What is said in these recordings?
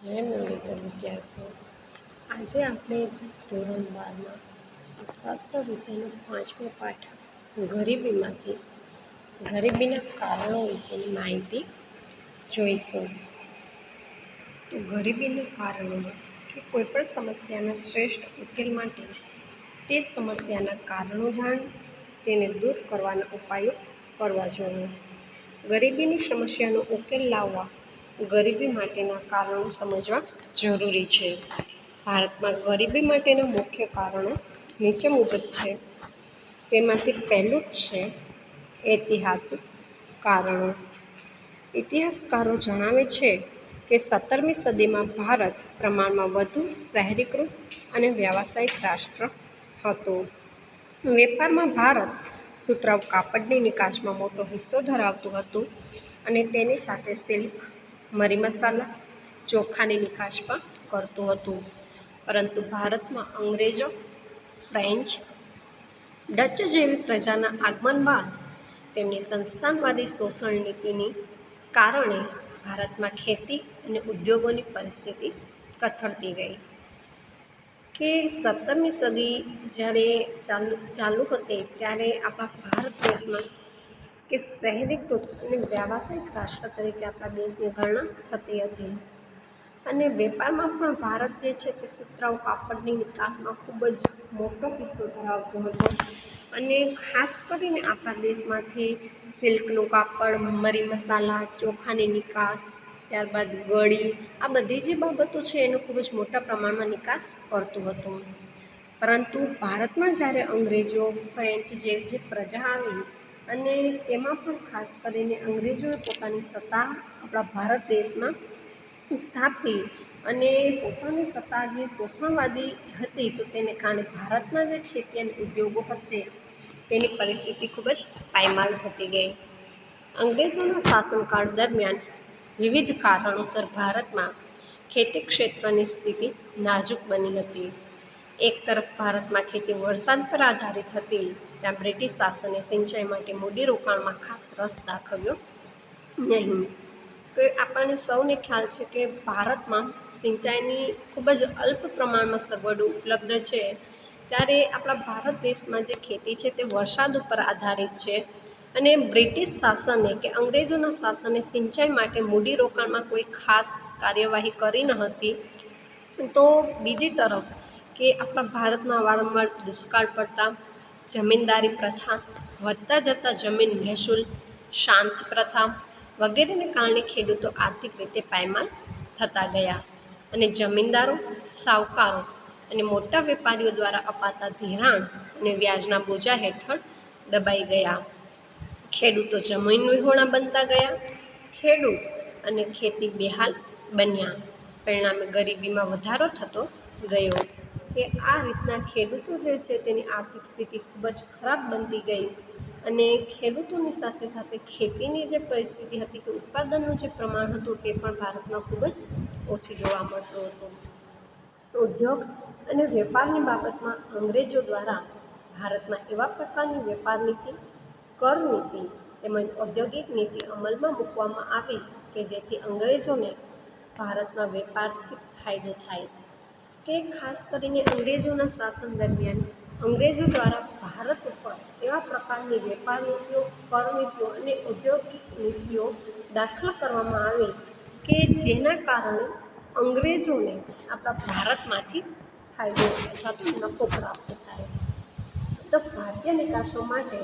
જય મુરલીધર વિદ્યાર્થીઓ, આજે આપણે ધોરણ 12માં અર્થશાસ્ત્ર વિષયનો 5મો પાઠ ગરીબીના કારણો વિશેની માહિતી જોઈશું. તો ગરીબીના કારણોમાં કે કોઈપણ સમસ્યાના શ્રેષ્ઠ ઉકેલ માટે તે સમસ્યાના કારણો જાણી તેને દૂર કરવાના ઉપાયો કરવા જોઈએ. ગરીબીની સમસ્યાનો ઉકેલ લાવવા ગરીબી માટેના કારણો સમજવા જરૂરી છે. ભારતમાં ગરીબી માટેના મુખ્ય કારણો નીચે મુજબ છે. તેમાંથી પહેલું છે ઐતિહાસિક કારણો. ઇતિહાસકારો જણાવે છે કે 17મી સદીમાં ભારત પ્રમાણમાં વધુ શહેરીકૃત અને વ્યાવસાયિક રાષ્ટ્ર હતું. વેપારમાં ભારત સુતરાઉ કાપડની નિકાસમાં મોટો હિસ્સો ધરાવતું હતું અને તેની સાથે સિલ્ક, મરી મસાલા, ચોખાની નિકાસ પણ કરતું હતું. પરંતુ ભારતમાં અંગ્રેજો, ફ્રેન્ચ, ડચ જેવી પ્રજાના આગમન બાદ તેમની સંસ્થાનવાદી શોષણ નીતિની કારણે ભારતમાં ખેતી અને ઉદ્યોગોની પરિસ્થિતિ કથળતી ગઈ. કે 17મી સદી જ્યારે ચાલુ હતી ત્યારે આપણા ભારત દેશમાં કે શહેરીકૃત અને વ્યાવસાયિક રાષ્ટ્ર તરીકે આપણા દેશની ગણના થતી હતી અને વેપારમાં પણ ભારત જે છે તે સુતરાઉ કાપડની નિકાસમાં ખૂબ જ મોટો હિસ્સો ધરાવતો હતો અને ખાસ કરીને આપણા દેશમાંથી સિલ્કનું કાપડ, મરી મસાલા, ચોખાની નિકાસ, ત્યારબાદ ગળી, આ બધી જે બાબતો છે એનો ખૂબ જ મોટા પ્રમાણમાં નિકાસ કરતું હતું. પરંતુ ભારતમાં જ્યારે અંગ્રેજો, ફ્રેન્ચ જેવી જે પ્રજા આવી અને તેમાં પણ ખાસ કરીને અંગ્રેજોએ પોતાની સત્તા આપણા ભારત દેશમાં સ્થાપી અને પોતાની સત્તા જે શોષણવાદી હતી તો તેને કારણે ભારતના જે ખેતી અને ઉદ્યોગો હતી તેની પરિસ્થિતિ ખૂબ જ પાયમાલ થતી ગઈ. અંગ્રેજોના શાસનકાળ દરમિયાન વિવિધ કારણોસર ભારતમાં ખેતી ક્ષેત્રની સ્થિતિ નાજુક બની હતી. એક તરફ ભારતમાં ખેતી વરસાદ પર આધારિત હતી, ત્યાં બ્રિટિશ શાસને સિંચાઈ માટે મૂડીરોકાણમાં ખાસ રસ દાખવ્યો નહીં. તો આપણને સૌને ખ્યાલ છે કે ભારતમાં સિંચાઈની ખૂબ જ અલ્પ પ્રમાણમાં સગવડો ઉપલબ્ધ છે. ત્યારે આપણા ભારત દેશમાં જે ખેતી છે તે વરસાદ ઉપર આધારિત છે અને બ્રિટિશ શાસને કે અંગ્રેજોના શાસને સિંચાઈ માટે મૂડીરોકાણમાં કોઈ ખાસ કાર્યવાહી કરી ન હતી. તો બીજી તરફ કે આપણા ભારતમાં વારંવાર દુષ્કાળ પડતા, જમીનદારી પ્રથા, વધતા જતા જમીન મહેસૂલ, શાંત પ્રથા વગેરેને કારણે ખેડૂતો આર્થિક રીતે પાયમાલ થતા ગયા અને જમીનદારો, સાવકારો અને મોટા વેપારીઓ દ્વારા અપાતા ધિરાણ અને વ્યાજના બોજા હેઠળ દબાઈ ગયા. ખેડૂતો જમીન વિહોણા બનતા ગયા. ખેડૂત અને ખેતી બેહાલ બન્યા. પરિણામે ગરીબીમાં વધારો થતો ગયો. કે આ રીતના ખેડૂતો જે છે તેની આર્થિક સ્થિતિ ખૂબ જ ખરાબ બનતી ગઈ અને ખેડૂતોની સાથે સાથે ખેતીની જે પરિસ્થિતિ હતી કે ઉત્પાદનનું જે પ્રમાણ હતું તે પણ ભારતમાં ખૂબ જ ઓછું જોવા મળતું હતું. ઉદ્યોગ અને વેપારની બાબતમાં અંગ્રેજો દ્વારા ભારતમાં એવા પ્રકારની વેપાર નીતિ, કર નીતિ તેમજ ઔદ્યોગિક નીતિ અમલમાં મૂકવામાં આવી કે જેથી અંગ્રેજોને ભારતના વેપારથી ફાયદો થાય. કે ખાસ કરીને અંગ્રેજોના શાસન દરમિયાન અંગ્રેજો દ્વારા ભારત ઉપર એવા પ્રકારની વેપાર નીતિઓ, કર નીતિઓ અને ઔદ્યોગિક નીતિઓ દાખલ કરવામાં આવી કે જેના કારણે અંગ્રેજોને આપણા ભારતમાંથી ફાયદો અથવા તો નફો પ્રાપ્ત થાય. તો ભારતીય નિકાસો માટે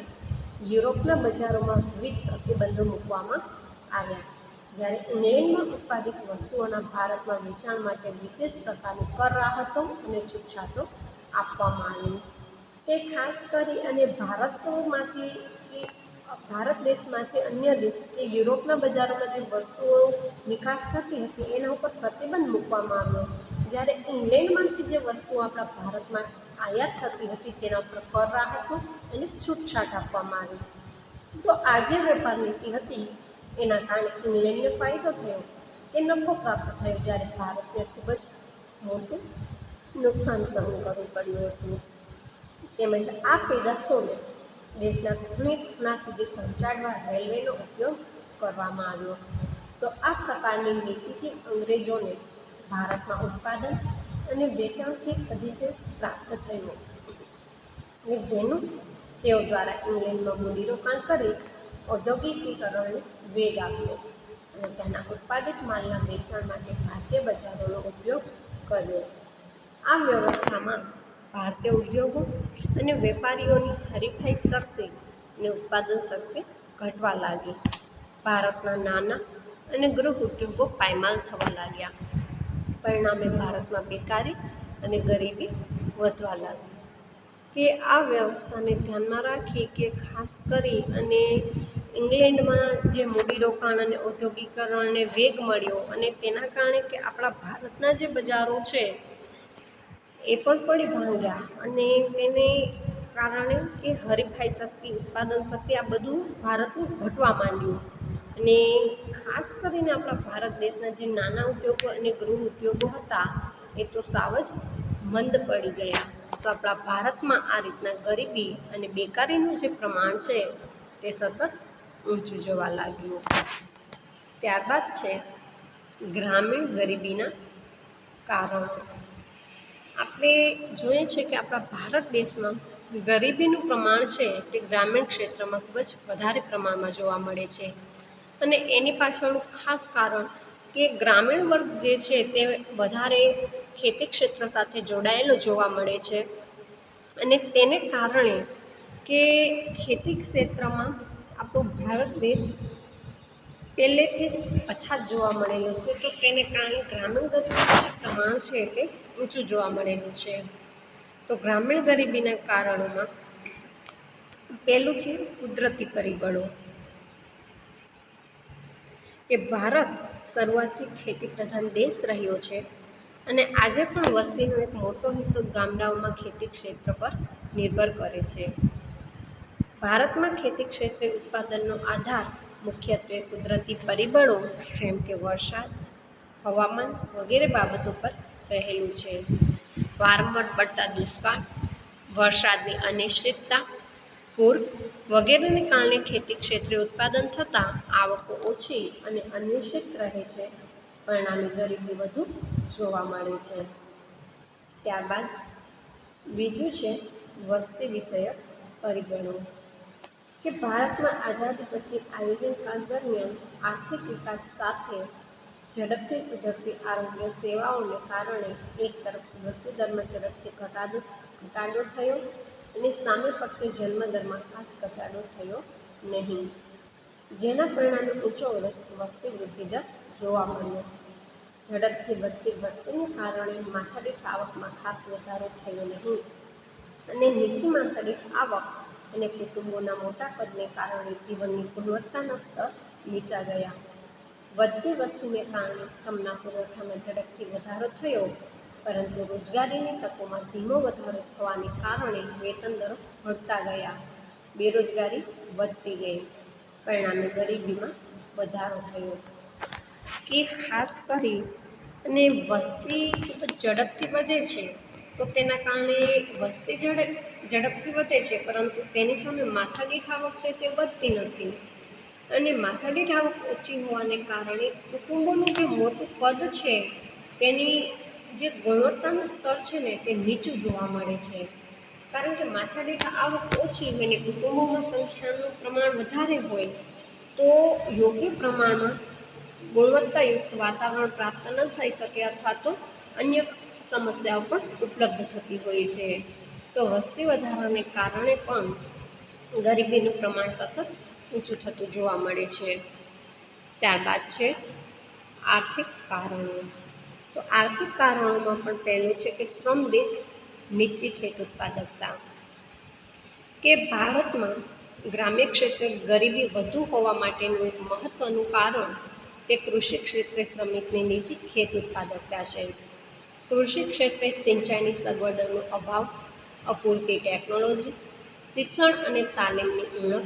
યુરોપના બજારોમાં વિવિધ પ્રતિબંધો મૂકવામાં આવ્યા. જ્યારે ઇંગ્લેન્ડમાં ઉત્પાદિત વસ્તુઓના ભારતમાં વેચાણ માટે વિશેષ પ્રકારની કર રાહતો અને છૂટછાટો આપવામાં આવી. તે ખાસ કરી અને ભારત દેશમાંથી અન્ય દેશ કે યુરોપના બજારોમાં જે વસ્તુઓ નિકાસ થતી હતી એના ઉપર પ્રતિબંધ મૂકવામાં આવ્યો. જ્યારે ઇંગ્લેન્ડમાંથી જે વસ્તુઓ આપણા ભારતમાં આયાત થતી હતી તેના ઉપર કર રાહતો અને છૂટછાટ આપવામાં આવી. તો આ જે વેપાર નીતિ હતી એના કારણે ઇંગ્લેન્ડને ફાયદો થયો, કે નફો પ્રાપ્ત થયો, જ્યારે ભારતને ખૂબ જ મોટું નુકસાન સહન કરવું પડ્યું હતું. તેમજ આ પેદાશોને દેશના ખૂણા સુધી પહોંચાડવા રેલવેનો ઉપયોગ કરવામાં આવ્યો. તો આ પ્રકારની નીતિથી અંગ્રેજોને ભારતમાં ઉત્પાદન અને વેચાણથી અધિશેષ પ્રાપ્ત થયો અને જેનું તેઓ દ્વારા ઇંગ્લેન્ડમાં મૂડીરોકાણ કરી ઔદ્યોગિકીકરણને વેગ આપ્યો અને તેના ઉત્પાદિત માલના વેચાણ માટે ભારતીય બજારોનો ઉપયોગ કર્યો. આ વ્યવસ્થામાં ભારતીય ઉદ્યોગો અને વેપારીઓની હરીફાઈ શક્તિ અને ઉત્પાદન શક્તિ ઘટવા લાગી. ભારતના નાના અને ગૃહ ઉદ્યોગો પાયમાલ થવા લાગ્યા. પરિણામે ભારતમાં બેકારી અને ગરીબી વધવા લાગી. કે આ વ્યવસ્થાને ધ્યાનમાં રાખી કે ખાસ કરી અને ઇંગ્લેન્ડમાં જે મૂડીરોકાણ અને ઔદ્યોગિકરણને વેગ મળ્યો અને તેના કારણે કે આપણા ભારતના જે બજારો છે એ પણ પડી ભાંગ્યા અને તેને કારણે કે હરીફાઈ શક્તિ, ઉત્પાદન શક્તિ આ બધું ભારતનું ઘટવા માંડ્યું અને ખાસ કરીને આપણા ભારત દેશના જે નાના ઉદ્યોગો અને ગૃહ ઉદ્યોગો હતા એ તો સાવ જ મંદ પડી ગયા. તો આપણા ભારતમાં આ રીતના ગરીબી અને બેકારીનું જે પ્રમાણ છે તે સતત ઊંચું જવા લાગ્યું. ત્યારબાદ છે ગ્રામીણ ગરીબીના કારણો. આપણે જોઈએ છે કે આપણા ભારત દેશમાં ગરીબીનું પ્રમાણ છે તે ગ્રામીણ ક્ષેત્રમાં ખૂબ જ વધારે પ્રમાણમાં જોવા મળે છે અને એની પાછળનું ખાસ કારણ કે ગ્રામીણ વર્ગ જે છે તે વધારે ખેતી ક્ષેત્ર સાથે જોડાયેલો જોવા મળે છે અને તેને કારણે કે ખેતી ક્ષેત્રમાં આપણો ભારત દેશ પહેલેથી જ પછાત જોવા મળેલો છે. તો તેને કારણે ગ્રામીણ ગરીબીનું જે પ્રમાણ છે તે ઊંચું જોવા મળેલું છે. તો ગ્રામીણ ગરીબીના કારણોમાં પહેલું છે કુદરતી પરિબળો. કે ભારત શરૂઆતથી ખેતી પ્રધાન દેશ રહ્યો છે અને આજે પણ વસ્તીનો એક મોટો હિસ્સો ગામડાઓમાં ખેતી ક્ષેત્ર પર નિર્ભર કરે છે. ભારતમાં ખેતી ક્ષેત્રે ઉત્પાદનનો આધાર મુખ્યત્વે કુદરતી પરિબળો જેમ કે વરસાદ, હવામાન વગેરે બાબતો પર રહેલું છે. વારંવાર પડતા દુષ્કાળ, વરસાદની અનિશ્ચિતતા, પૂર વગેરેને કારણે ખેતી ક્ષેત્રે ઉત્પાદન થતાં આવકો ઓછી અને અનિશ્ચિત રહે છે. પરિણામે ગરીબી વધુ જોવા મળે છે. ત્યારબાદ બીજું છે વસ્તી વિષયક પરિબળો. કે ભારતમાં આઝાદી પછી આયોજનકાળ દરમિયાન આર્થિક વિકાસ સાથે ઝડપથી સુધરતી આરોગ્ય સેવાઓને કારણે એક તરફ મૃત્યુદરમાં ઝડપથી ઘટાડો થયો અને સામે પક્ષે જન્મદરમાં ખાસ ઘટાડો થયો નહીં, જેના પરિણામે ઊંચો વસ્તી વૃદ્ધિ દર જોવા મળ્યો. ઝડપથી વધતી વસ્તીને કારણે માથાદીઠ આવકમાં ખાસ વધારો થયો નહીં અને નીચી માથાદીઠ આવક અને કુટુંબોના મોટા કદને કારણે જીવનની ગુણવત્તાના સ્તર નીચા ગયા. વધતી વસ્તીને કારણે શ્રમના પુરવઠામાં ઝડપથી વધારો થયો પરંતુ રોજગારીની તકોમાં ધીમો વધારો થવાને કારણે વેતન દરો ઘટતા ગયા. બેરોજગારી વધતી ગઈ. પરિણામે ગરીબીમાં વધારો થયો. કે ખાસ કરી અને વસ્તી ખૂબ જ ઝડપથી વધે છે તો તેના કારણે વસ્તી ઝડપથી વધે છે પરંતુ તેની સામે માથાદીઠ આવક છે તે વધતી નથી અને માથાદીઠ આવક ઓછી હોવાને કારણે કુટુંબોનું જે મોટું કદ છે તેની જે ગુણવત્તાનું સ્તર છે ને તે નીચું જોવા મળે છે. કારણ કે માથાદીઠ આવક ઓછી હોય ને કુટુંબોમાં સંખ્યાનું પ્રમાણ વધારે હોય તો યોગ્ય પ્રમાણમાં ગુણવત્તાયુક્ત વાતાવરણ પ્રાપ્ત ન થઈ શકે અથવા તો અન્ય સમસ્યાઓ પણ ઉપલબ્ધ થતી હોય છે. તો વસ્તી વધારાને કારણે પણ ગરીબીનું પ્રમાણ સતત ઊંચું થતું જોવા મળે છે. ત્યારબાદ છે આર્થિક કારણો. તો આર્થિક કારણોમાં પણ પહેલું છે કે શ્રમ દીઠ નીચી ખેત ઉત્પાદકતા. કે ભારતમાં ગ્રામ્ય ક્ષેત્રે ગરીબી વધુ હોવા માટેનું એક મહત્ત્વનું કારણ તે કૃષિ ક્ષેત્રે શ્રમિકની નીચી ખેત ઉત્પાદકતા છે. કૃષિ ક્ષેત્રે સિંચાઈની સગવડોનો અભાવ, અપૂરતી ટેકનોલોજી, શિક્ષણ અને તાલીમની ઉણપ,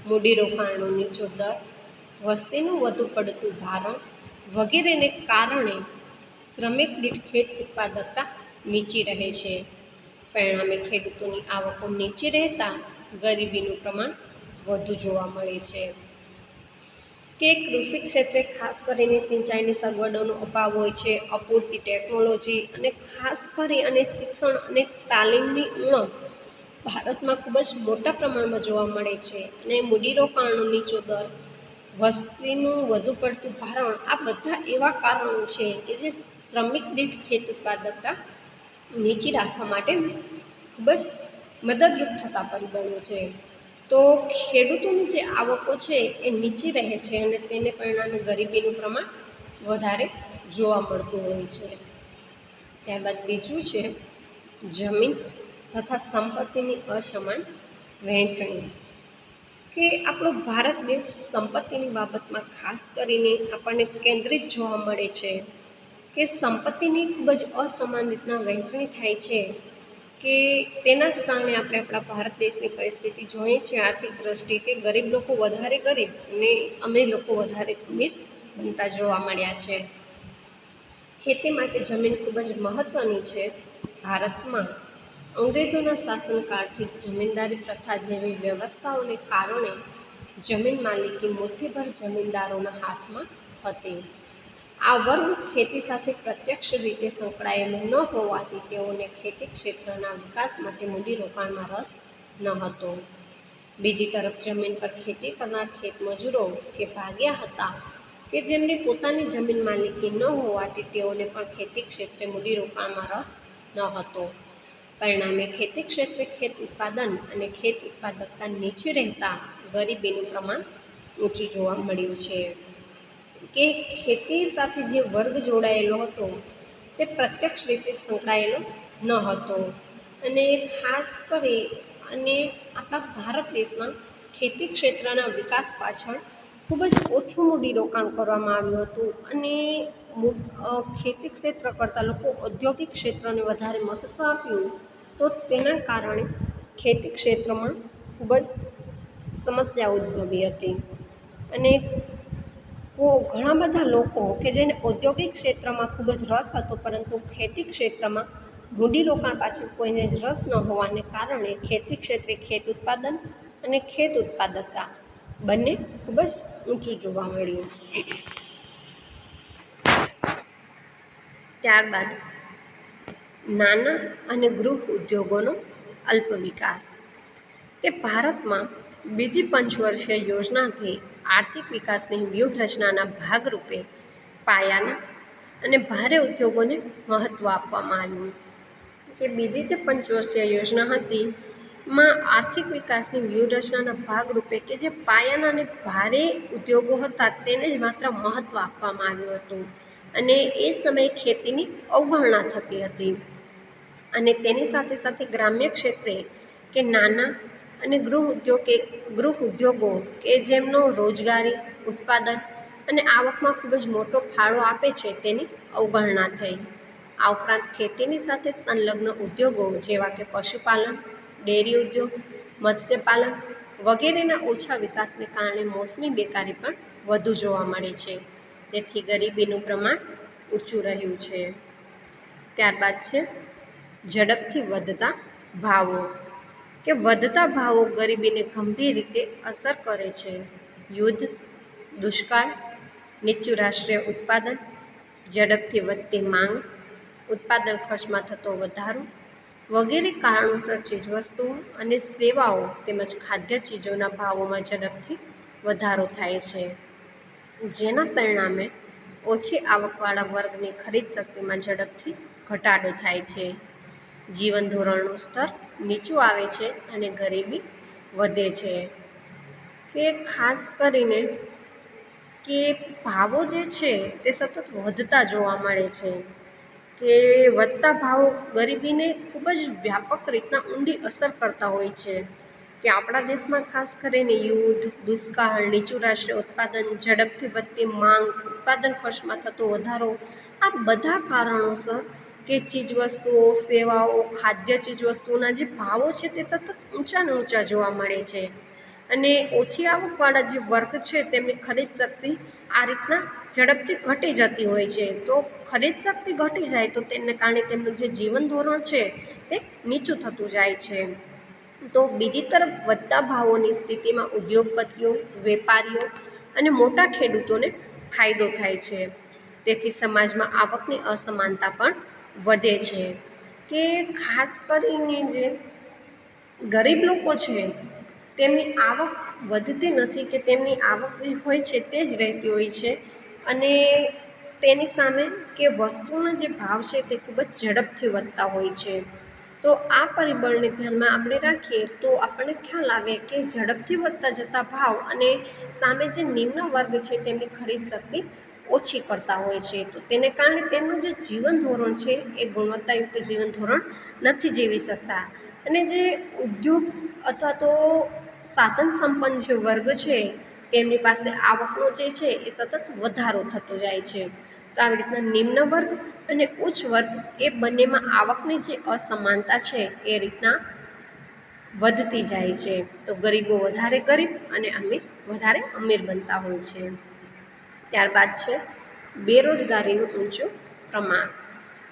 મૂડીરોકાણનો નીચો દર, વસ્તીનું વધુ પડતું ભારણ વગેરેને કારણે શ્રમિક દીઠ ખેત ઉત્પાદકતા નીચી રહે છે. પરિણામે ખેડૂતોની આવકો નીચી રહેતા ગરીબીનું પ્રમાણ વધુ જોવા મળે છે. કે કૃષિ ક્ષેત્રે ખાસ કરીને સિંચાઈની સગવડોનો અભાવ હોય છે, અપૂરતી ટેકનોલોજી અને ખાસ કરી અને શિક્ષણ અને તાલીમની ઉણપ ભારતમાં ખૂબ જ મોટા પ્રમાણમાં જોવા મળે છે. અને મૂડીરોકાણનો નીચો દર, વસ્તીનું વધુ પડતું ભારણ, આ બધા એવા કારણો છે કે જે શ્રમિક દીઠ ખેત ઉત્પાદકતા નીચી રાખવા માટે ખૂબ જ મદદરૂપ થતા પરિબળો છે. તો ખેડૂતોની જે આવકો છે એ નીચી રહે છે અને તેને પરિણામે ગરીબીનું પ્રમાણ વધારે જોવા મળતું હોય છે. ત્યારબાદ બીજું છે જમીન તથા સંપત્તિની અસમાન વહેંચણી. કે આપણો ભારત દેશ સંપત્તિની બાબતમાં ખાસ કરીને આપણને કેન્દ્રિત જોવા મળે છે કે સંપત્તિની ખૂબ જ અસમાન રીતના વહેંચણી થાય છે કે તેના જ કારણે આપણે આપણા ભારત દેશની પરિસ્થિતિ જોઈએ છીએ આર્થિક દ્રષ્ટિએ કે ગરીબ લોકો વધારે ગરીબ અને અમીર લોકો વધારે અમીર બનતા જોવા મળ્યા છે. ખેતી માટે જમીન ખૂબ જ મહત્ત્વની છે. ભારતમાં અંગ્રેજોના શાસનકાળથી જમીનદારી પ્રથા જેવી વ્યવસ્થાઓને કારણે જમીન માલિકી મુઠ્ઠીભર જમીનદારોના હાથમાં હતી. આ વર્ગ ખેતી સાથે પ્રત્યક્ષ રીતે સંકળાયેલો ન હોવાથી તેઓને ખેતી ક્ષેત્રના વિકાસ માટે મૂડીરોકાણમાં રસ ન હતો. બીજી તરફ જમીન પર ખેતી કરનાર ખેતમજૂરો કે ભાગ્યા હતા કે જેમની પોતાની જમીન માલિકી ન હોવાથી તેઓને પણ ખેતી ક્ષેત્રે મૂડીરોકાણમાં રસ ન હતો. પરિણામે ખેતી ક્ષેત્રે ખેત ઉત્પાદન અને ખેત ઉત્પાદકતા નીચી રહેતા ગરીબીનું પ્રમાણ ઊંચું જોવા મળ્યું છે. કે ખેતી સાથે જે વર્ગ જોડાયેલો હતો તે પ્રત્યક્ષ રીતે સંકળાયેલો ન હતો. અને ખાસ કરી અને આપણા ભારત દેશમાં ખેતી ક્ષેત્રના વિકાસ પાછળ ખૂબ જ ઓછું મૂડીરોકાણ કરવામાં આવ્યું હતું અને ખેતી ક્ષેત્ર કરતાં લોકો ઔદ્યોગિક ક્ષેત્રને વધારે મહત્ત્વ આપ્યું. તો તેના કારણે ખેતી ક્ષેત્રમાં ખૂબ જ સમસ્યા ઉદ્ભવી હતી અને ઘણા બધા લોકો કે જેને ઔદ્યોગિક ક્ષેત્રમાં ખૂબ જ રસ હતો પરંતુ ખેતી ક્ષેત્રમાં મૂડીરોકાણ પાછળ કોઈને જ રસ ન હોવાને કારણે ખેતી ક્ષેત્રે ખેત ઉત્પાદન અને ખેત ઉત્પાદકતા બંને ખૂબ જ ઊંચું જોવા મળ્યું. ત્યારબાદ નાના અને ગૃહ ઉદ્યોગોનો અલ્પ વિકાસ. કે ભારતમાં બીજી પંચવર્ષીય યોજનાથી આર્થિક વિકાસની વ્યૂહરચનાના ભાગરૂપે પાયાના અને ભારે ઉદ્યોગોને મહત્ત્વ આપવામાં આવ્યું. કે બીજી જે પંચવર્ષીય યોજના હતી માં આર્થિક વિકાસની વ્યૂહરચનાના ભાગરૂપે કે જે પાયાના અને ભારે ઉદ્યોગો હતા તેને જ માત્ર મહત્ત્વ આપવામાં આવ્યું હતું અને એ સમયે ખેતીની અવગણના થતી હતી. અને તેની સાથે સાથે ગ્રામ્ય ક્ષેત્રે કે નાના અને ગૃહ ઉદ્યોગો કે જેમનો રોજગારી, ઉત્પાદન અને આવકમાં ખૂબ જ મોટો ફાળો આપે છે તેની અવગણના થઈ. આ ઉપરાંત ખેતીની સાથે સંલગ્ન ઉદ્યોગો જેવા કે પશુપાલન, ડેરી ઉદ્યોગ, મત્સ્યપાલન વગેરેના ઓછા વિકાસને કારણે મોસમી બેકારી પણ વધુ જોવા મળે છે. તેથી ગરીબીનું પ્રમાણ ઊંચું રહ્યું છે. ત્યારબાદ છે ઝડપથી વધતા ભાવો. કે વધતા ભાવો ગરીબીને ગંભીર રીતે અસર કરે છે. યુદ્ધ, દુષ્કાળ, નીચું રાષ્ટ્રીય ઉત્પાદન, ઝડપથી વધતી માંગ, ઉત્પાદન ખર્ચમાં થતો વધારો વગેરે કારણોસર ચીજવસ્તુઓ અને સેવાઓ તેમજ ખાદ્ય ચીજોના ભાવોમાં ઝડપથી વધારો થાય છે. જેના પરિણામે ઓછી આવકવાળા વર્ગની ખરીદ શક્તિમાં ઝડપથી ઘટાડો થાય છે. જીવન ધોરણનું સ્તર નીચું આવે છે અને ગરીબી વધે છે. કે ખાસ કરીને કે ભાવો જે છે તે સતત વધતા જોવા મળે છે. કે વધતા ભાવો ગરીબીને ખૂબ જ વ્યાપક રીતના ઊંડી અસર કરતા હોય છે. કે આપણા દેશમાં ખાસ કરીને યુદ્ધ, દુષ્કાળ, નીચું રાષ્ટ્રીય ઉત્પાદન, ઝડપથી વધતી માંગ, ઉત્પાદન ખર્ચમાં થતો વધારો આ બધા કારણોસર કે ચીજવસ્તુઓ, સેવાઓ, ખાદ્ય ચીજવસ્તુઓના જે ભાવો છે તે સતત ઊંચા ને ઊંચા જોવા મળે છે અને ઓછી આવકવાળા જે વર્ગ છે તેમની ખરીદ શક્તિ આ રીતના ઝડપથી ઘટી જતી હોય છે. તો ખરીદ શક્તિ ઘટી જાય તો તેને કારણે તેમનું જે જીવન ધોરણ છે તે નીચું થતું જાય છે. તો બીજી તરફ વધતા ભાવોની સ્થિતિમાં ઉદ્યોગપતિઓ, વેપારીઓ અને મોટા ખેડૂતોને ફાયદો થાય છે. તેથી સમાજમાં આવકની અસમાનતા પણ વધે છે. કે ખાસ કરીને જે ગરીબ લોકો છે તેમની આવક વધતી નથી, કે તેમની આવક જે હોય છે તે જ રહેતી હોય છે, અને તેની સામે કે વસ્તુના જે ભાવ છે તે ખૂબ જ ઝડપથી વધતા હોય છે. તો આ પરિબળને ધ્યાનમાં આપણે રાખીએ તો આપણને ખ્યાલ આવે કે ઝડપથી વધતા જતા ભાવ અને સામે જે નિમ્ન વર્ગ છે તેમની ખરીદ શક્તિ ઓછી કરતા હોય છે. તો તેને કારણે તેમનું જે જીવન ધોરણ છે એ ગુણવત્તાયુક્ત જીવન ધોરણ નથી જીવી શકતા, અને જે ઉદ્યોગ અથવા તો સાધન સંપન્ન જે વર્ગ છે તેમની પાસે આવકનો જે છે એ સતત વધારો થતો જાય છે. તો આવી રીતના નિમ્ન વર્ગ અને ઉચ્ચ વર્ગ એ બંનેમાં આવકની જે અસમાનતા છે એ રીતના વધતી જાય છે. તો ગરીબો વધારે ગરીબ અને અમીર વધારે અમીર બનતા હોય છે. ત્યારબાદ છે બેરોજગારીનું ઊંચું પ્રમાણ.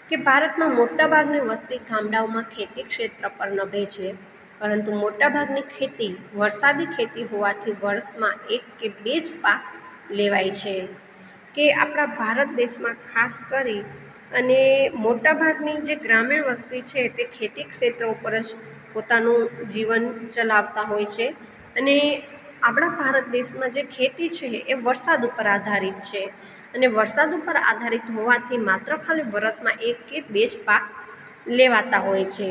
કે ભારતમાં મોટાભાગની વસ્તી ગામડાઓમાં ખેતી ક્ષેત્ર પર નભે છે, પરંતુ મોટાભાગની ખેતી વરસાદી ખેતી હોવાથી વર્ષમાં 1 કે 2 જ પાક લેવાય છે. કે આપણા ભારત દેશમાં ખાસ કરી અને મોટાભાગની જે ગ્રામીણ વસ્તી છે તે ખેતી ક્ષેત્ર ઉપર જ પોતાનું જીવન ચલાવતા હોય છે, અને આપણા ભારત દેશમાં જે ખેતી છે એ વરસાદ ઉપર આધારિત છે, અને વરસાદ ઉપર આધારિત હોવાથી માત્ર ખાલી વર્ષમાં 1 કે 2 જ પાક લેવાતા હોય છે.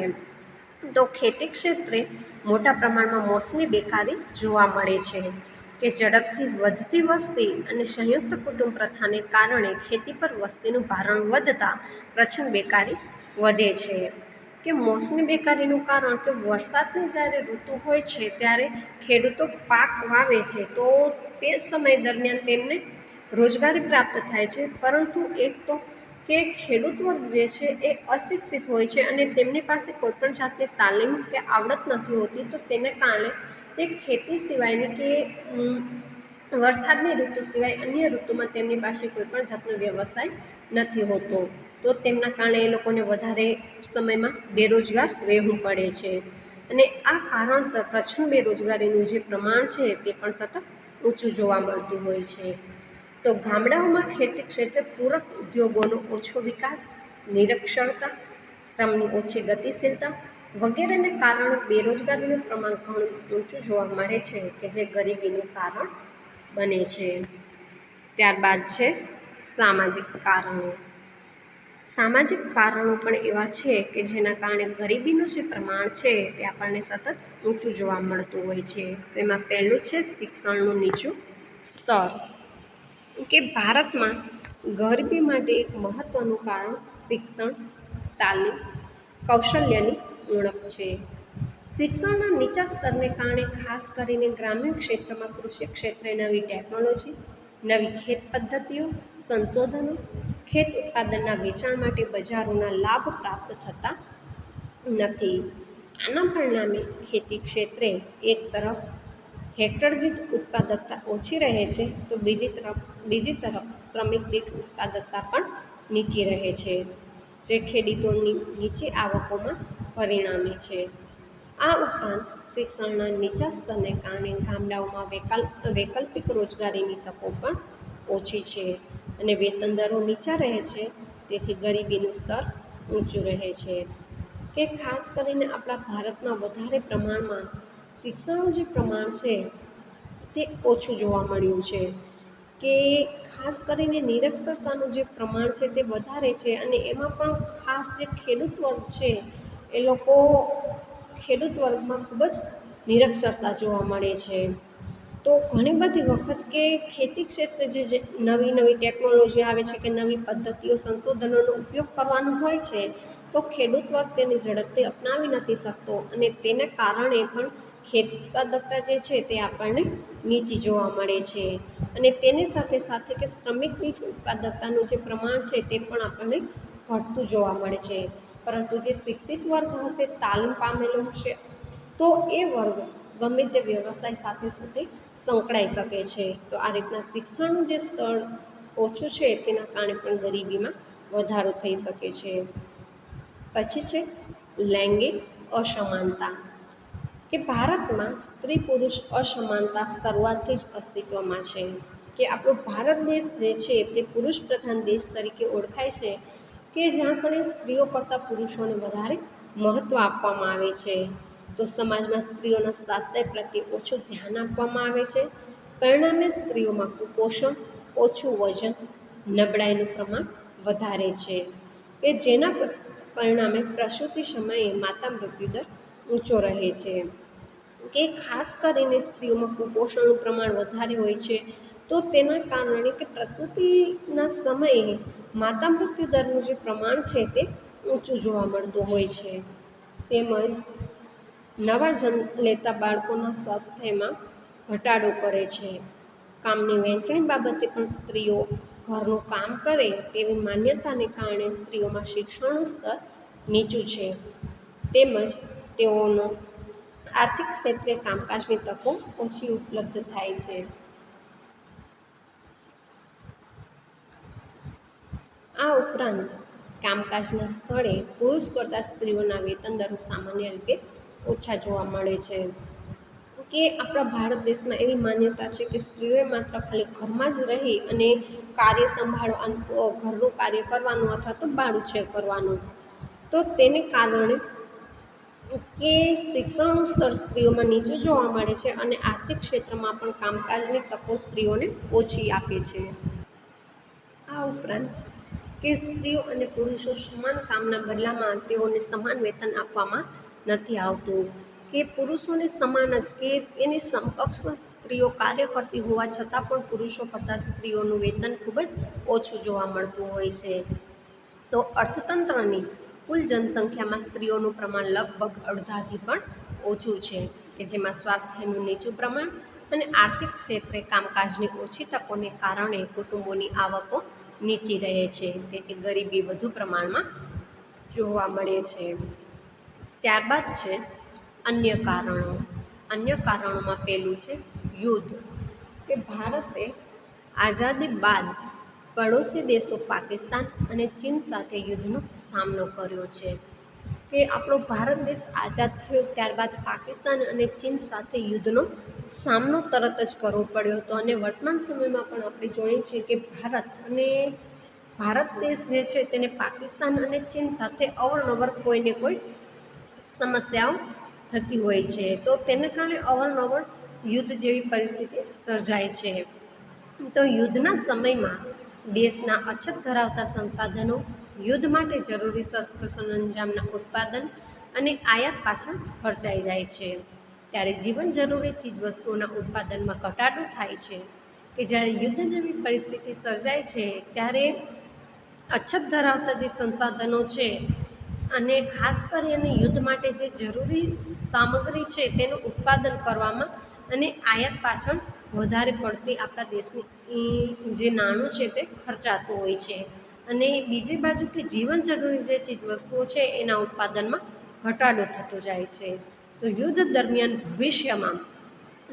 તો ખેતી ક્ષેત્રે મોટા પ્રમાણમાં મોસમી બેકારી જોવા મળે છે. કે ઝડપથી વધતી વસ્તી અને સંયુક્ત કુટુંબ પ્રથાને કારણે ખેતી પર વસ્તીનું ભારણ વધતા પ્રચંડ બેકારી વધે છે. કે મોસમી બેકારીનું કારણ કે વરસાદની જ્યારે ઋતુ હોય છે ત્યારે ખેડૂતો પાક વાવે છે, તો તે સમય દરમિયાન તેમને રોજગારી પ્રાપ્ત થાય છે, પરંતુ એક તો કે ખેડૂત વર્ગ જે છે એ અશિક્ષિત હોય છે અને તેમની પાસે કોઈપણ જાતની તાલીમ કે આવડત નથી હોતી, તો તેને કારણે તે ખેતી સિવાયની કે વરસાદની ઋતુ સિવાય અન્ય ઋતુમાં તેમની પાસે કોઈપણ જાતનો વ્યવસાય નથી હોતો. તો તેમના કારણે એ લોકોને વધારે સમયમાં બેરોજગાર રહેવું પડે છે, અને આ કારણસર પ્રચંડ બેરોજગારીનું જે પ્રમાણ છે તે પણ સતત ઊંચું જોવા મળતું હોય છે. તો ગામડાઓમાં ખેતી ક્ષેત્રે પૂરક ઉદ્યોગોનો ઓછો વિકાસ, નિરક્ષરતા, શ્રમની ઓછી ગતિશીલતા વગેરેને કારણે બેરોજગારીનું પ્રમાણ ઘણું ઊંચું જોવા મળે છે, કે જે ગરીબીનું કારણ બને છે. ત્યારબાદ છે સામાજિક કારણો. સામાજિક કારણો પણ એવા છે કે જેના કારણે ગરીબીનું જે પ્રમાણ છે તે આપણને સતત ઊંચું જોવા મળતું હોય છે. તો એમાં પહેલું છે શિક્ષણનું નીચું સ્તર. કે ભારતમાં ગરીબી માટે એક મહત્ત્વનું કારણ શિક્ષણ, તાલીમ, કૌશલ્યની ઉણપ છે. શિક્ષણના નીચા સ્તરને કારણે ખાસ કરીને ગ્રામીણ ક્ષેત્રમાં કૃષિ ક્ષેત્રે નવી ટેકનોલોજી, નવી ખેત પદ્ધતિઓ, સંશોધનો, ખેત ઉત્પાદનના વેચાણ માટે બજારોના લાભ પ્રાપ્ત થતા નથી. આના પરિણામે ખેતી ક્ષેત્રે એક તરફ હેક્ટર દીઠ ઉત્પાદકતા ઓછી રહે છે, તો બીજી તરફ શ્રમિક દીઠ ઉત્પાદકતા પણ નીચી રહે છે, જે ખેડૂતોની નીચી આવકોમાં પરિણામે છે. આ ઉપરાંત શિક્ષણના નીચા સ્તરને કારણે ગામડાઓમાં વૈકલ્પિક રોજગારીની તકો પણ ઓછી છે, અને વેતન દરો નીચા રહે છે, તેથી ગરીબીનું સ્તર ઊંચું રહે છે. કે ખાસ કરીને આપણા ભારતમાં વધારે પ્રમાણમાં શિક્ષણનું જે પ્રમાણ છે તે ઓછું જોવા મળ્યું છે. કે ખાસ કરીને નિરક્ષરતાનું જે પ્રમાણ છે તે વધારે છે, અને એમાં પણ ખાસ જે ખેડૂત વર્ગ છે એ લોકો ખેડૂત વર્ગમાં ખૂબ જ નિરક્ષરતા જોવા મળે છે. તો ઘણી બધી વખત કે ખેતી ક્ષેત્રે જે નવી ટેકનોલોજી આવે છે કે નવી પદ્ધતિઓ, સંશોધનોનો ઉપયોગ કરવાનો હોય છે, તો ખેડૂત વર્ગ તેને ઝડપથી અપનાવી નથી શકતો, અને તેને કારણે પણ ખેત ઉત્પાદકતા જે છે તે આપણને નીચી જોવા મળે છે, અને તેની સાથે સાથે કે શ્રમિક દીઠ ઉત્પાદકતાનું જે પ્રમાણ છે તે પણ આપણને ઘટતું જોવા મળે છે. પરંતુ જે શિક્ષિત વર્ગ હશે, તાલીમ પામેલો હશે, તો એ વર્ગ ગમે તે વ્યવસાય સાથે પોતે સંકળાઈ શકે છે. તો આ રીતના શિક્ષણનું જે સ્તર ઓછું છે તેના કારણે પણ ગરીબીમાં વધારો થઈ શકે છે. પછી છે લૈંગિક અસમાનતા. કે ભારતમાં સ્ત્રી પુરુષ અસમાનતા શરૂઆતથી જ અસ્તિત્વમાં છે. કે આપણો ભારત દેશ જે છે તે પુરુષ પ્રધાન દેશ તરીકે ઓળખાય છે, કે જ્યાં પણ સ્ત્રીઓ કરતાં પુરુષોને વધારે મહત્ત્વ આપવામાં આવે છે. તો સમાજમાં સ્ત્રીઓના સ્વાસ્થ્ય પ્રત્યે ઓછું ધ્યાન આપવામાં આવે છે. પરિણામે સ્ત્રીઓમાં કુપોષણ, ઓછું વજન, નબળાઈનું પ્રમાણ વધારે છે, કે જેના પરિણામે પ્રસૂતિ સમયે માતા મૃત્યુદર ઊંચો રહે છે. કે ખાસ કરીને સ્ત્રીઓમાં કુપોષણનું પ્રમાણ વધારે હોય છે, તો તેના કારણે કે પ્રસૂતિના સમયે માતા મૃત્યુ દરનું જે પ્રમાણ છે તે ઊંચું જોવા મળતું હોય છે. તેમજ નવા જન્મ લેતા બાળકોના સ્વાસ્થ્યમાં ઘટાડો કરે છે. કામની વહેંચણી બાબતે પણ સ્ત્રીઓ ઘરનું કામ કરે તેવી માન્યતાને કારણે સ્ત્રીઓમાં શિક્ષણનું સ્તર નીચું છે, તેમજ તેઓનો આર્થિક ક્ષેત્રે કામકાજની તકો ઓછી ઉપલબ્ધ થાય છે. આ ઉપરાંત કામકાજના સ્થળે પુરુષ કરતાં સ્ત્રીઓના વેતન દરો સામાન્ય રીતે ઓછા જોવા મળે છે, કે આપણા ભારત દેશમાં એવી માન્યતા છે કે સ્ત્રીઓએ માત્ર ખાલી ઘરમાં જ રહી અને કાર્ય સંભાળવાનું, ઘરનું કાર્ય કરવાનું અથવા તો બાળુછેર કરવાનું. તો તેને કારણે કે શિક્ષણનું સ્તર સ્ત્રીઓમાં નીચું જોવા મળે છે અને આર્થિક ક્ષેત્રમાં પણ કામકાજની તકો સ્ત્રીઓને ઓછી આપે છે. આ ઉપરાંત કે સ્ત્રીઓ અને પુરુષો સમાન કામના બદલામાં તેઓને સમાન વેતન આપવામાં નથી આવતું, કે પુરુષોને સમાન જ કે એની સમકક્ષ સ્ત્રીઓ કાર્ય કરતી હોવા છતાં પણ પુરુષો કરતાં સ્ત્રીઓનું વેતન ખૂબ જ ઓછું જોવા મળતું હોય છે. તો અર્થતંત્રની કુલ જનસંખ્યામાં સ્ત્રીઓનું પ્રમાણ લગભગ અડધાથી પણ ઓછું છે, કે જેમાં સ્વાસ્થ્યનું નીચું પ્રમાણ અને આર્થિક ક્ષેત્રે કામકાજની ઓછી તકોને કારણે કુટુંબોની આવકો નીચી રહે છે, તેથી ગરીબી વધુ પ્રમાણમાં જોવા મળે છે. ત્યારબાદ છે અન્ય કારણો. અન્ય કારણોમાં પહેલું છે યુદ્ધ, કે ભારતે આઝાદી બાદ પડોશી દેશો પાકિસ્તાન અને ચીન સાથે યુદ્ધનો સામનો કર્યો છે, કે આપણો ભારત દેશ આઝાદ થયો ત્યારબાદ પાકિસ્તાન અને ચીન સાથે યુદ્ધનો સામનો તરત જ કરવો પડ્યો હતો. અને વર્તમાન સમયમાં પણ આપણે જોઈએ છીએ કે ભારત દેશ જે છે તેને પાકિસ્તાન અને ચીન સાથે અવારનવાર કોઈને કોઈ સમસ્યાઓ થતી હોય છે, તો તેને કારણે અવારનવાર યુદ્ધ જેવી પરિસ્થિતિ સર્જાય છે. તો યુદ્ધના સમયમાં દેશના અછત ધરાવતા સંસાધનો, યુદ્ધ માટે જરૂરી શસ્ત્ર સરંજામના ઉત્પાદન અને આયાત પાછળ ખર્ચાઈ જાય છે. ત્યારે જીવન જરૂરી ચીજવસ્તુઓના ઉત્પાદનમાં ઘટાડો થાય છે, કે જ્યારે યુદ્ધ જેવી પરિસ્થિતિ સર્જાય છે ત્યારે અછત ધરાવતા જે સંસાધનો છે અને ખાસ કરીને યુદ્ધ માટે જે જરૂરી સામગ્રી છે તેનું ઉત્પાદન કરવામાં અને આયાત પાછળ વધારે પડતી આપણા દેશની જે નાણું છે તે ખર્ચાતું હોય છે. અને બીજી બાજુ કે જીવન જરૂરી જે ચીજવસ્તુઓ છે એના ઉત્પાદનમાં ઘટાડો થતો જાય છે. તો યુદ્ધ દરમિયાન ભવિષ્યમાં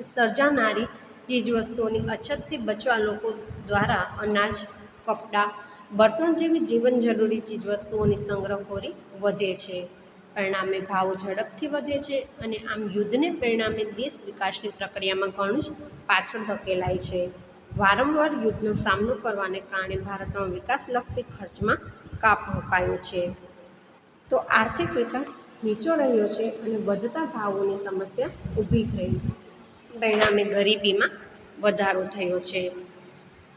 સર્જાનારી ચીજવસ્તુઓની અછતથી બચવા લોકો દ્વારા અનાજ, કપડાં, બર્તન જેવી જીવન જરૂરી ચીજવસ્તુઓની સંગ્રહખોરી વધે છે. પરિણામે ભાવો ઝડપથી વધે છે અને આમ યુદ્ધને પરિણામે દેશ વિકાસની પ્રક્રિયામાં ઘણું જ પાછળ ધકેલાય છે. વારંવાર યુદ્ધનો સામનો કરવાને કારણે ભારતમાં વિકાસલક્ષી ખર્ચમાં કાપ મુકાયો છે. તો આર્થિક વિકાસ નીચો રહ્યો છે અને વધતા ભાવોની સમસ્યા ઊભી થઈ. પરિણામે ગરીબીમાં વધારો થયો છે.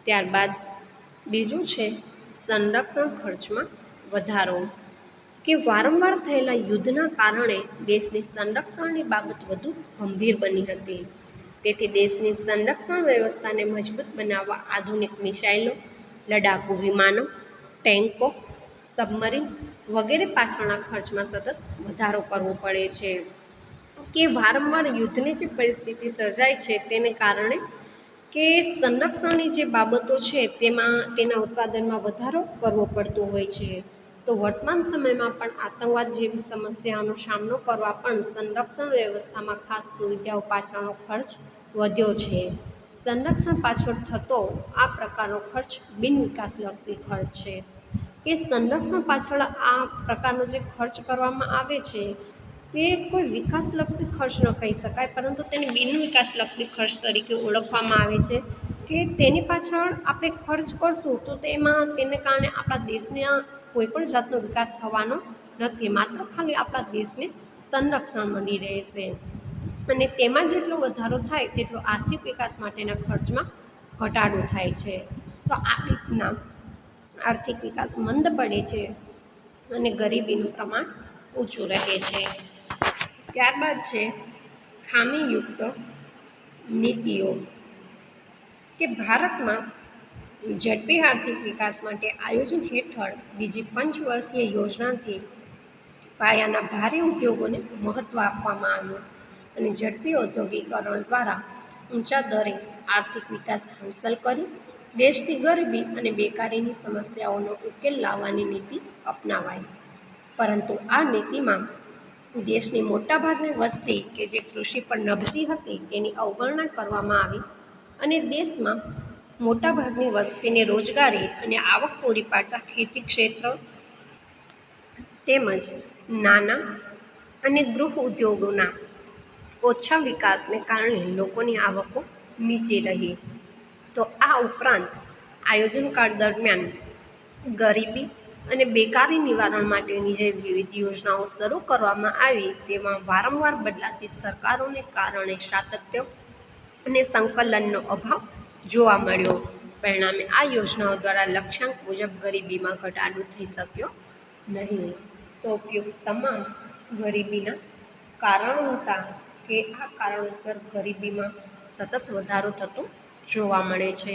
ત્યારબાદ બીજું છે સંરક્ષણ ખર્ચમાં વધારો, કે વારંવાર થયેલા યુદ્ધના કારણે દેશની સંરક્ષણની બાબત વધુ ગંભીર બની હતી. તેથી દેશની સંરક્ષણ વ્યવસ્થાને મજબૂત બનાવવા આધુનિક મિસાઇલો, લડાકુ વિમાનો, ટેન્કો, સબમરીન વગેરે પાછળના ખર્ચમાં સતત વધારો કરવો પડે છે. કે વારંવાર યુદ્ધની જે પરિસ્થિતિ સર્જાય છે તેને કારણે કે સંરક્ષણની જે બાબતો છે તેના ઉત્પાદનમાં વધારો કરવો પડતો હોય છે. તો વર્તમાન સમયમાં પણ આતંકવાદ જેવી સમસ્યાઓનો સામનો કરવા પણ સંરક્ષણ વ્યવસ્થામાં ખાસ સુવિધાઓ પાછળનો ખર્ચ વધ્યો છે. સંરક્ષણ પાછળ થતો આ પ્રકારનો ખર્ચ બિનવિકાસલક્ષી ખર્ચ છે, કે સંરક્ષણ પાછળ આ પ્રકારનો જે ખર્ચ કરવામાં આવે છે તે કોઈ વિકાસલક્ષી ખર્ચ ન કહી શકાય, પરંતુ તેને બિનવિકાસલક્ષી ખર્ચ તરીકે ઓળખવામાં આવે છે. કે તેની પાછળ આપણે ખર્ચ કરશું તો તેને કારણે આપણા દેશના કોઈ પણ જાતનો વિકાસ થવાનો નથી, માત્ર ખાલી આપણા દેશને સંરક્ષણ મળી રહેશે અને તેમાં જેટલો વધારો થાય તેટલો આર્થિક વિકાસ માટેના ખર્ચમાં ઘટાડો થાય છે. તો આ રીતના આર્થિક વિકાસ મંદ પડે છે અને ગરીબીનું પ્રમાણ ઊંચું રહે છે. ત્યારબાદ છે ખામીયુક્ત નીતિઓ, કે ભારતમાં ઝડપી આર્થિક વિકાસ માટે આયોજન હેઠળ બીજી પંચવર્ષીય યોજનાથી પાયાના ભારે ઉદ્યોગોને મહત્ત્વ આપવામાં આવ્યું અને ઝડપી ઔદ્યોગિકરણ દ્વારા ઊંચા દરે આર્થિક વિકાસ હાંસલ કરી દેશની ગરીબી અને બેકારીની સમસ્યાઓનો ઉકેલ લાવવાની નીતિ અપનાવાઈ. પરંતુ આ નીતિમાં દેશની મોટાભાગની વસ્તી કે જે કૃષિ પર નભતી હતી તેની અવગણના કરવામાં આવી અને દેશમાં મોટાભાગની વસ્તીને રોજગારી અને આવક પૂરી પાડતા ખેતી ક્ષેત્ર તેમજ નાના અને ગૃહ ઉદ્યોગોના ઓછા વિકાસને કારણે લોકોની આવકો નીચી રહી. તો આ ઉપરાંત આયોજનકાળ દરમિયાન ગરીબી અને બેકારી નિવારણ માટેની જે વિવિધ યોજનાઓ શરૂ કરવામાં આવી તેમાં વારંવાર બદલાતી સરકારોને કારણે સાતત્ય અને સંકલનનો અભાવ જોવા મળ્યો. પરિણામે આ યોજનાઓ દ્વારા લક્ષ્યાંક મુજબ ગરીબીમાં ઘટાડો થઈ શક્યો નહીં. તો ઉપયુક્ત તમામ ગરીબીના કારણો હતા કે આ કારણોસર ગરીબીમાં સતત વધારો થતો જોવા મળે છે.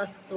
અસ્તુ.